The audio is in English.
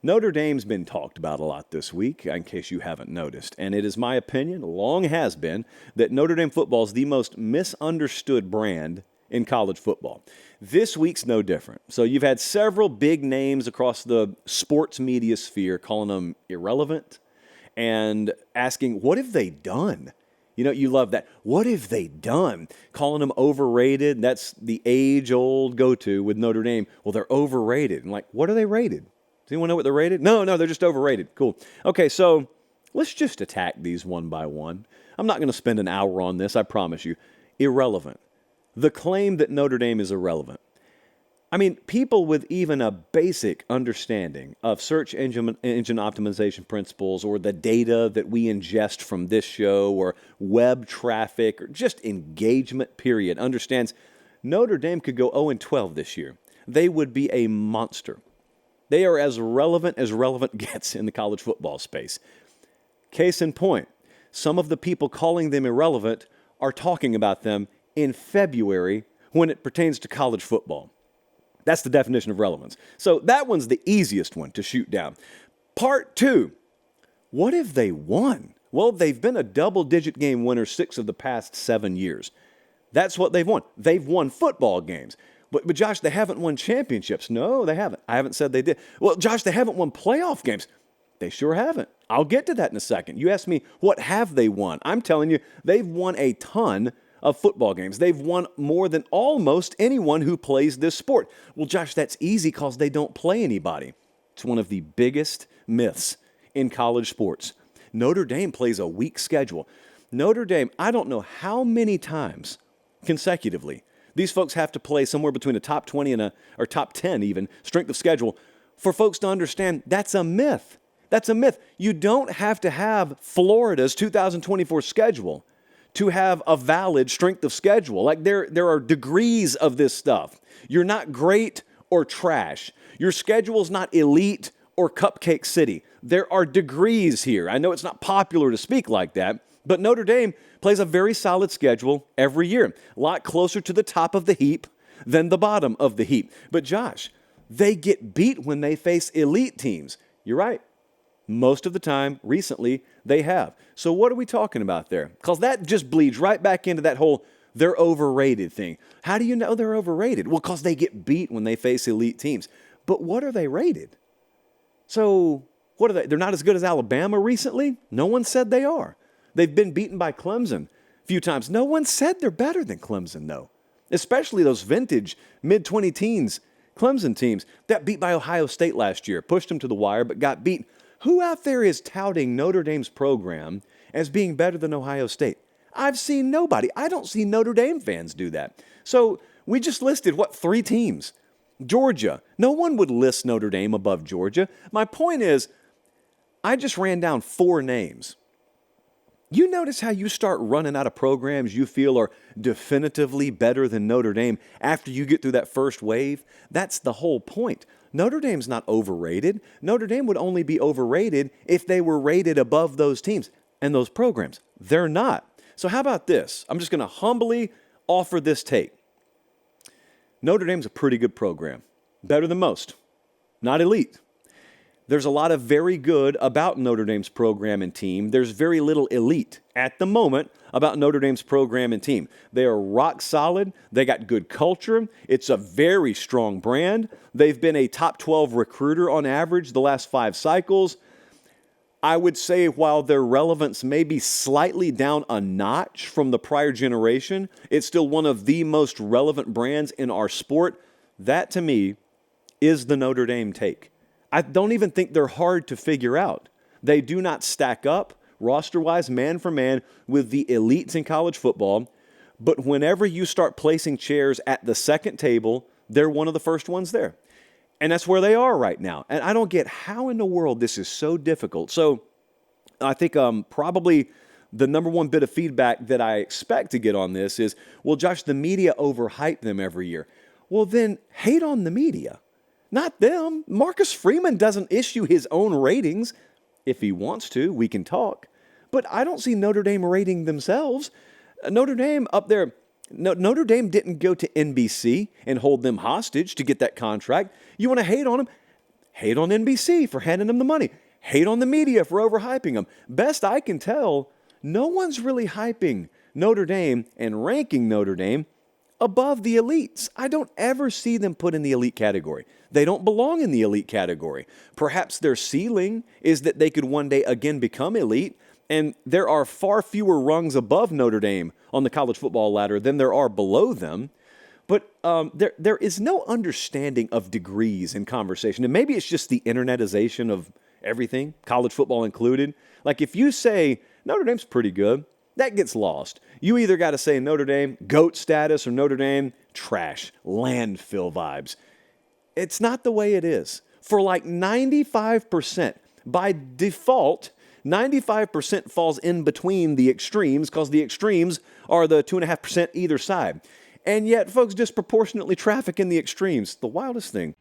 Notre Dame's been talked about a lot this week, in case you haven't noticed, and it is my opinion, long has been, that Notre Dame football is the most misunderstood brand in college football. This week's no different. So you've had several big names across the sports media sphere calling them irrelevant and asking, what have they done? You know, you love that. What have they done? Calling them overrated. That's the age-old go-to with Notre Dame. Well, they're overrated. And like, what are they rated? Does anyone know what they're rated? No, they're just overrated. Cool. Okay, so let's just attack these one by one. I'm not going to spend an hour on this, I promise you. Irrelevant. The claim that Notre Dame is irrelevant. I mean, people with even a basic understanding of search engine optimization principles or the data that we ingest from this show or web traffic or just engagement period understands Notre Dame could go 0-12 this year. They would be a monster. They are as relevant gets in the college football space. Case in point, some of the people calling them irrelevant are talking about them in February when it pertains to college football. That's the definition of relevance. So that one's the easiest one to shoot down. Part 2, what have they won? Well, they've been a double-digit game winner 6 of the past 7 years. That's what they've won. They've won football games. But Josh, they haven't won championships. No, they haven't. I haven't said they did. Well, Josh, they haven't won playoff games. They sure haven't. I'll get to that in a second. You asked me, what have they won? I'm telling you, they've won a ton of football games. They've won more than almost anyone who plays this sport. Well, Josh, that's easy because they don't play anybody. It's one of the biggest myths in college sports. Notre Dame plays a weak schedule. Notre Dame, I don't know how many times consecutively these folks have to play somewhere between a top 20 or top 10 even strength of schedule for folks to understand that's a myth. That's a myth. You don't have to have Florida's 2024 schedule to have a valid strength of schedule. Like there are degrees of this stuff. You're not great or trash. Your schedule's not elite or cupcake city. There are degrees here. I know it's not popular to speak like that, but Notre Dame plays a very solid schedule every year. A lot closer to the top of the heap than the bottom of the heap. But Josh, they get beat when they face elite teams. You're right. Most of the time, recently, they have. So what are we talking about there? Because that just bleeds right back into that whole they're overrated thing. How do you know they're overrated? Well, because they get beat when they face elite teams. But what are they rated? So what are they? They're not as good as Alabama recently? No one said they are. They've been beaten by Clemson a few times. No one said they're better than Clemson, though. Especially those vintage mid-20 teens Clemson teams that beat by Ohio State last year. Pushed them to the wire, but got beat. Who out there is touting Notre Dame's program as being better than Ohio State? I've seen nobody. I don't see Notre Dame fans do that. So we just listed, 3 teams? Georgia. No one would list Notre Dame above Georgia. My point is, I just ran down 4 names. You notice how you start running out of programs you feel are definitively better than Notre Dame after you get through that first wave? That's the whole point. Notre Dame's not overrated. Notre Dame would only be overrated if they were rated above those teams and those programs. They're not. So how about this? I'm just going to humbly offer this take. Notre Dame's a pretty good program. Better than most. Not elite. There's a lot of very good about Notre Dame's program and team. There's very little elite at the moment about Notre Dame's program and team. They are rock solid. They got good culture. It's a very strong brand. They've been a top 12 recruiter on average the last 5 cycles. I would say while their relevance may be slightly down a notch from the prior generation, it's still one of the most relevant brands in our sport. That, to me, is the Notre Dame take. I don't even think they're hard to figure out. They do not stack up, roster-wise, man for man, with the elites in college football. But whenever you start placing chairs at the second table, they're one of the first ones there. And that's where they are right now. And I don't get how in the world this is so difficult. So I think probably the number one bit of feedback that I expect to get on this is, well, Josh, the media overhype them every year. Well, then hate on the media. Not them. Marcus Freeman doesn't issue his own ratings. If he wants to, we can talk. But I don't see Notre Dame rating themselves. Notre Dame up there, Notre Dame didn't go to NBC and hold them hostage to get that contract. You want to hate on them? hate on NBC for handing them the money, hate on the media for overhyping them. Best I can tell, no one's really hyping Notre Dame and ranking Notre Dame above the elites. I don't ever see them put in the elite category. They don't belong in the elite category. Perhaps their ceiling is that they could one day again become elite, and there are far fewer rungs above Notre Dame on the college football ladder than there are below them. But there is no understanding of degrees in conversation. And maybe it's just the internetization of everything, college football included. Like if you say Notre Dame's pretty good, that gets lost. You either got to say Notre Dame, GOAT status, or Notre Dame, trash, landfill vibes. It's not the way it is. For like 95%, by default, 95% falls in between the extremes because the extremes are the 2.5% either side. And yet, folks disproportionately traffic in the extremes. The wildest thing.